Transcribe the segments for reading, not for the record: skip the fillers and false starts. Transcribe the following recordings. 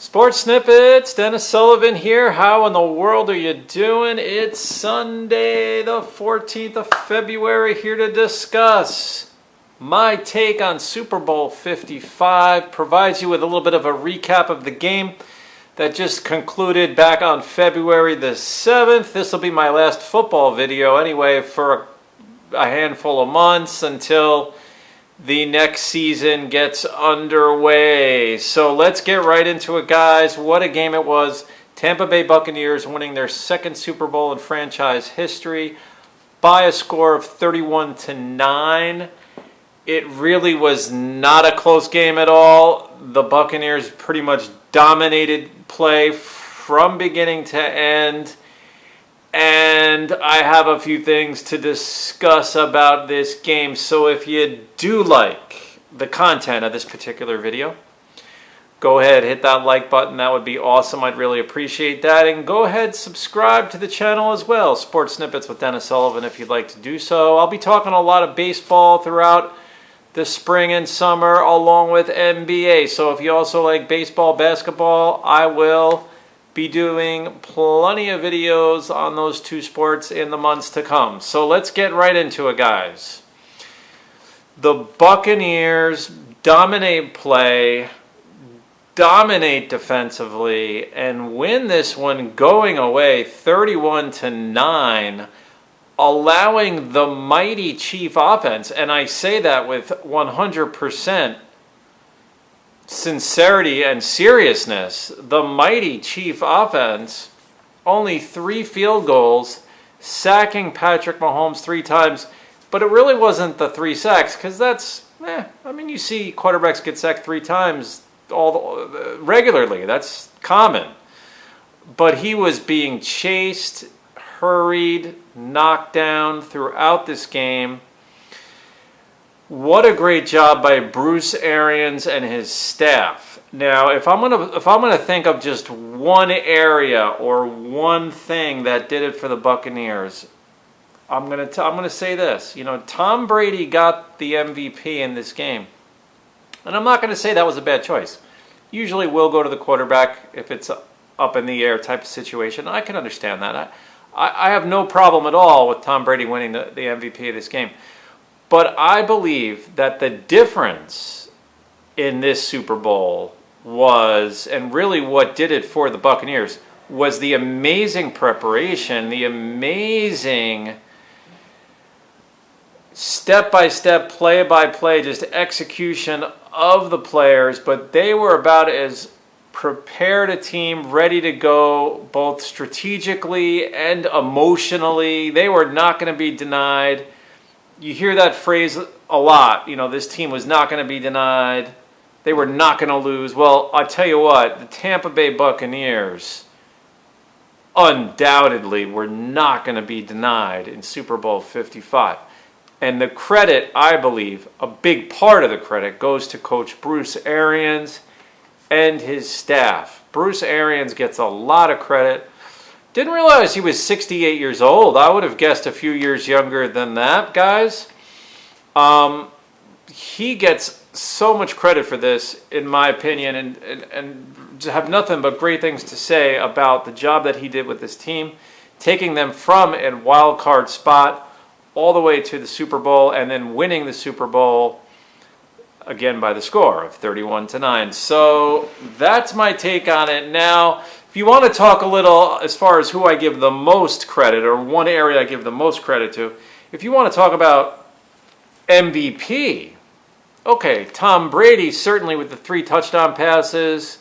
Sports Snippets, Dennis Sullivan here. How in the world are you doing? It's Sunday, the 14th of February, here to discuss my take on Super Bowl 55. Provides you with a little bit of a recap of the game that just concluded back on February the 7th. This will be my last football video anyway for a handful of months until the next season gets underway. So let's get right into it, guys. What a game it was. Tampa Bay Buccaneers winning their second Super Bowl in franchise history by a score of 31-9. It really was not a close game at all. The Buccaneers pretty much dominated play from beginning to end. And I have a few things to discuss about this game. So if you do like the content of this particular video, go ahead, hit that like button. That would be awesome. I'd really appreciate that. And go ahead, subscribe to the channel as well. Sports Snippets with Dennis Sullivan if you'd like to do so. I'll be talking a lot of baseball throughout the spring and summer along with NBA. So if you also like baseball, basketball, I will be doing plenty of videos on those two sports in the months to come. So let's get right into it, guys. The Buccaneers dominate play, dominate defensively, and win this one going away 31-9, allowing the mighty Chief offense, and I say that with 100% sincerity and seriousness, the mighty Chief offense, only 3 field goals, sacking Patrick Mahomes 3 times, but it really wasn't the 3 sacks, because that's, I mean, you see quarterbacks get sacked 3 times regularly. That's common. But he was being chased, hurried, knocked down throughout this game. What a great job by Bruce Arians and his staff. Now, if I'm gonna think of just one area or one thing that did it for the Buccaneers, I'm gonna say this. You know, Tom Brady got the MVP in this game, and I'm not gonna say that was a bad choice. Usually, we'll go to the quarterback if it's up in the air type of situation. I can understand that. I have no problem at all with Tom Brady winning the MVP of this game. But I believe that the difference in this Super Bowl was, and really what did it for the Buccaneers, was the amazing preparation, the amazing step-by-step, play-by-play, just execution of the players. But they were about as prepared a team, ready to go, both strategically and emotionally. They were not going to be denied. You hear that phrase a lot, you know, this team was not going to be denied. They were not going to lose. Well, I'll tell you what, the Tampa Bay Buccaneers undoubtedly were not going to be denied in Super Bowl 55. And the credit, I believe, a big part of the credit goes to Coach Bruce Arians and his staff. Bruce Arians gets a lot of credit. Didn't realize he was 68 years old. I would have guessed a few years younger than that, guys. He gets so much credit for this, in my opinion, and have nothing but great things to say about the job that he did with this team, taking them from a wild card spot all the way to the Super Bowl and then winning the Super Bowl again by the score of 31-9. So that's my take on it. Now, if you want to talk a little as far as who I give the most credit, or one area I give the most credit to, if you want to talk about MVP, okay, Tom Brady, certainly with the 3 touchdown passes,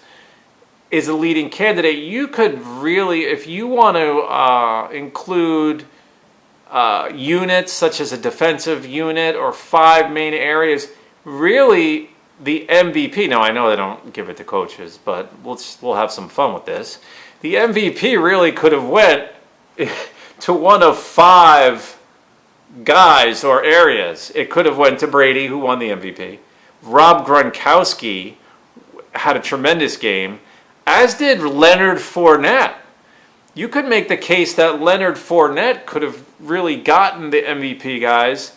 is a leading candidate. You could really, if you want to include units such as a defensive unit or 5 main areas, really the MVP, now I know they don't give it to coaches, but we'll have some fun with this. The MVP really could have went to one of 5 guys or areas. It could have went to Brady, who won the MVP. Rob Gronkowski had a tremendous game, as did Leonard Fournette. You could make the case that Leonard Fournette could have really gotten the MVP, guys.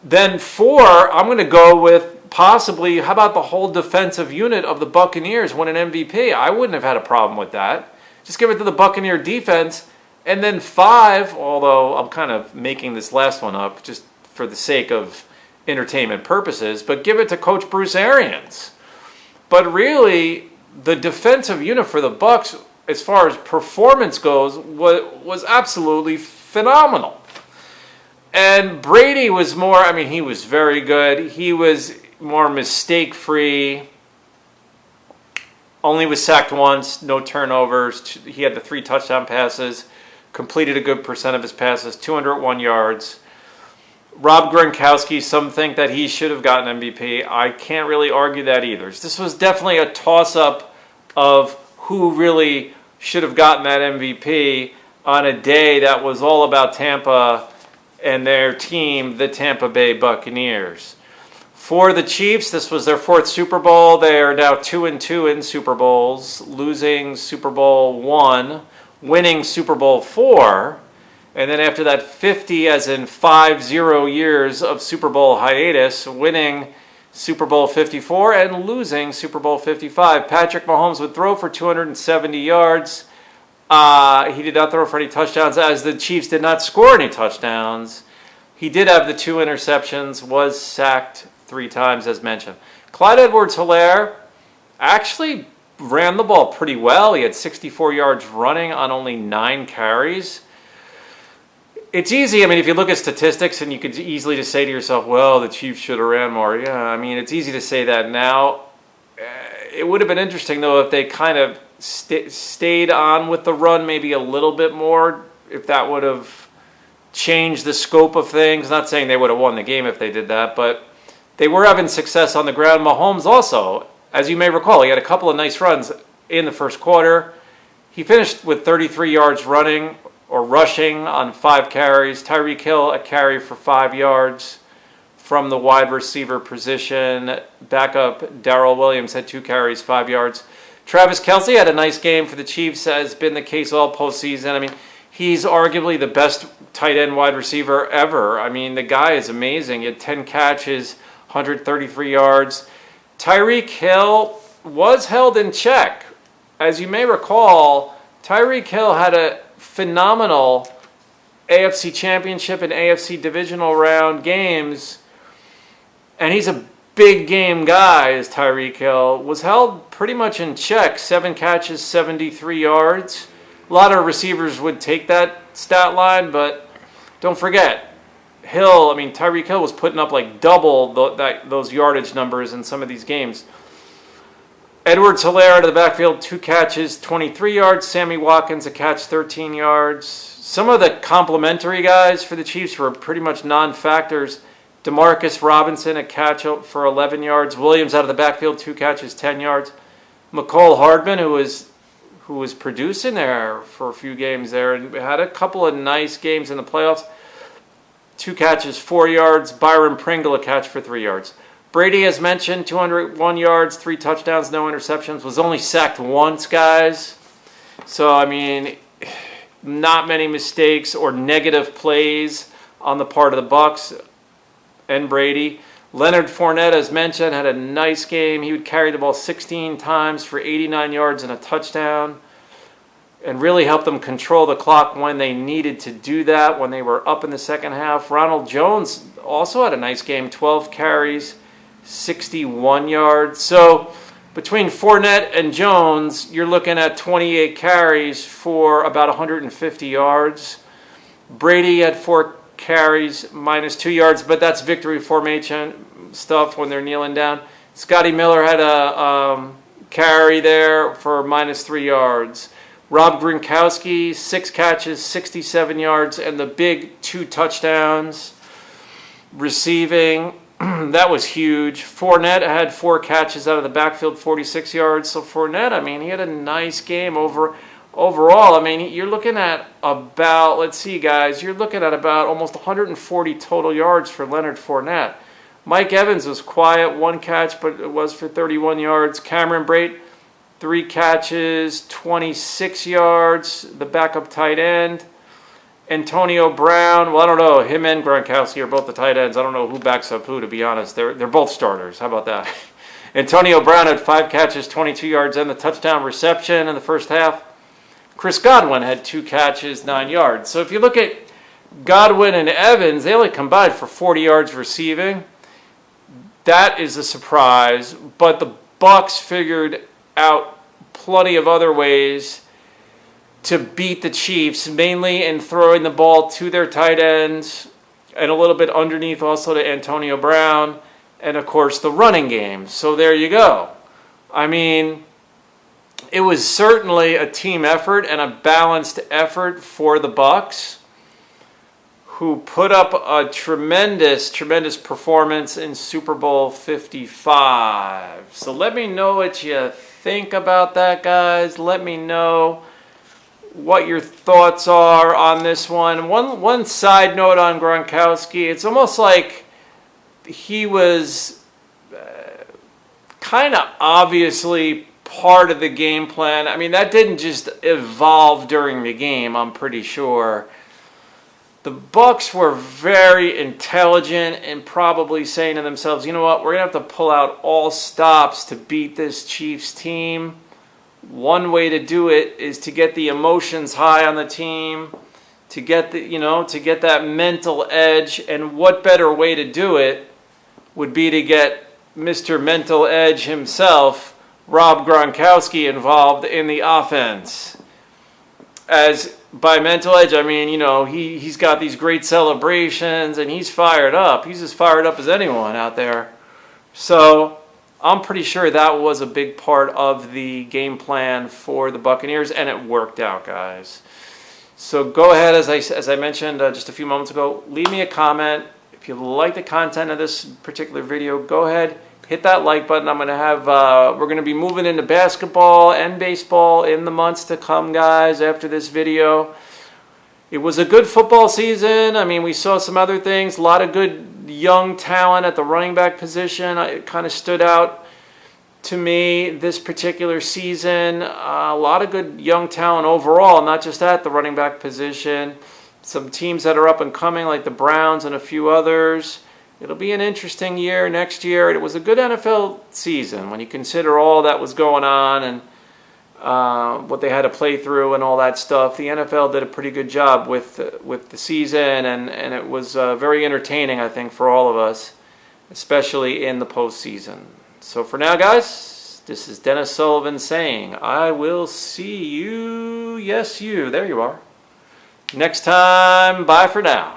Then 4, I'm going to go with possibly, how about the whole defensive unit of the Buccaneers win an MVP? I wouldn't have had a problem with that. Just give it to the Buccaneer defense. And then 5, although I'm kind of making this last one up just for the sake of entertainment purposes, but give it to Coach Bruce Arians. But really, the defensive unit for the Bucs, as far as performance goes, was absolutely phenomenal. And Brady was more, I mean, he was very good. He was more mistake-free. Only was sacked once, no turnovers. He had the 3 touchdown passes, completed a good percent of his passes, 201 yards. Rob Gronkowski, some think that he should have gotten MVP. I can't really argue that either. This was definitely a toss-up of who really should have gotten that MVP on a day that was all about Tampa and their team, the Tampa Bay Buccaneers. For the Chiefs, this was their 4th Super Bowl. They are now 2-2 in Super Bowls, losing Super Bowl 1, winning Super Bowl 4, and then after that 50, as in 50 years of Super Bowl hiatus, winning Super Bowl 54 and losing Super Bowl 55. Patrick Mahomes would throw for 270 yards. He did not throw for any touchdowns, as the Chiefs did not score any touchdowns. He did have the 2 interceptions, was sacked 3 times, as mentioned. Clyde Edwards-Helaire actually ran the ball pretty well. He had 64 yards running on only 9 carries. It's easy, I mean, if you look at statistics, and you could easily just say to yourself, well, the Chiefs should have ran more. Yeah, I mean, it's easy to say that now. It would have been interesting, though, if they kind of stayed on with the run maybe a little bit more, if that would have changed the scope of things. Not saying they would have won the game if they did that, but they were having success on the ground. Mahomes also, as you may recall, he had a couple of nice runs in the first quarter. He finished with 33 yards running or rushing on 5 carries. Tyreek Hill, a carry for 5 yards from the wide receiver position. Backup Darrell Williams had 2 carries, 5 yards. Travis Kelce had a nice game for the Chiefs, as has been the case all postseason. I mean, he's arguably the best tight end wide receiver ever. I mean, the guy is amazing. He had 10 catches, 133 yards. Tyreek Hill was held in check. As you may recall, Tyreek Hill had a phenomenal AFC Championship and AFC Divisional Round games, and he's a big game guy, as Tyreek Hill. Was held pretty much in check, 7 catches, 73 yards. A lot of receivers would take that stat line, but don't forget, Tyreek Hill was putting up like double those yardage numbers in some of these games. Edwards-Helaire out of the backfield, 2 catches, 23 yards. Sammy Watkins, a catch, 13 yards. Some of the complimentary guys for the Chiefs were pretty much non-factors. Demarcus Robinson, a catch for 11 yards. Williams out of the backfield, 2 catches, 10 yards. McCole Hardman, who was producing there for a few games there and had a couple of nice games in the playoffs. 2 catches, 4 yards. Byron Pringle, a catch for 3 yards. Brady, as mentioned, 201 yards, 3 touchdowns, no interceptions. Was only sacked once, guys. So, I mean, not many mistakes or negative plays on the part of the Bucs and Brady. Leonard Fournette, as mentioned, had a nice game. He would carry the ball 16 times for 89 yards and a touchdown, and really helped them control the clock when they needed to do that, when they were up in the second half. Ronald Jones also had a nice game, 12 carries, 61 yards. So between Fournette and Jones, you're looking at 28 carries for about 150 yards. Brady had 4 carries, minus 2 yards, but that's victory formation stuff when they're kneeling down. Scotty Miller had a carry there for minus 3 yards. Rob Gronkowski, 6 catches, 67 yards, and the big 2 touchdowns receiving. That was huge. Fournette had 4 catches out of the backfield, 46 yards. So Fournette, I mean, he had a nice game overall. I mean, you're looking at about, let's see, guys, you're looking at about almost 140 total yards for Leonard Fournette. Mike Evans was quiet, 1 catch, but it was for 31 yards. Cameron Brate, 3 catches, 26 yards, the backup tight end. Antonio Brown, well, I don't know. Him and Gronkowski are both the tight ends. I don't know who backs up who, to be honest. They're both starters. How about that? Antonio Brown had 5 catches, 22 yards, and the touchdown reception in the first half. Chris Godwin had 2 catches, 9 yards. So if you look at Godwin and Evans, they only combined for 40 yards receiving. That is a surprise. But the Bucs figured out plenty of other ways to beat the Chiefs, mainly in throwing the ball to their tight ends and a little bit underneath also to Antonio Brown, and of course the running game. So there you go. I mean, it was certainly a team effort and a balanced effort for the Bucs, who put up a tremendous performance in Super Bowl 55. So let me know what you think about that, guys. Let me know what your thoughts are on this one. One side note on Gronkowski, it's almost like he was kind of obviously part of the game plan. I mean, that didn't just evolve during the game, I'm pretty sure. The Bucs were very intelligent and probably saying to themselves, you know what, we're going to have to pull out all stops to beat this Chiefs team. One way to do it is to get the emotions high on the team, to get that mental edge, and what better way to do it would be to get Mr. Mental Edge himself, Rob Gronkowski, involved in the offense. As by mental edge, I mean, he's got these great celebrations and he's fired up. He's as fired up as anyone out there. So I'm pretty sure that was a big part of the game plan for the Buccaneers, and it worked out, guys. So go ahead, as I mentioned just a few moments ago, leave me a comment. If you like the content of this particular video, go ahead, hit that like button. I'm going to have, we're going to be moving into basketball and baseball in the months to come, guys, after this video. It was a good football season. I mean, we saw some other things, a lot of good young talent at the running back position. It kind of stood out to me this particular season. A lot of good young talent overall, not just at the running back position. Some teams that are up and coming, like the Browns and a few others. It'll be an interesting year next year. It was a good NFL season when you consider all that was going on and what they had to play through and all that stuff. The NFL did a pretty good job with the season, and it was very entertaining, I think, for all of us, especially in the postseason. So for now, guys, this is Dennis Sullivan saying, I will see you, yes you, there you are, next time. Bye for now.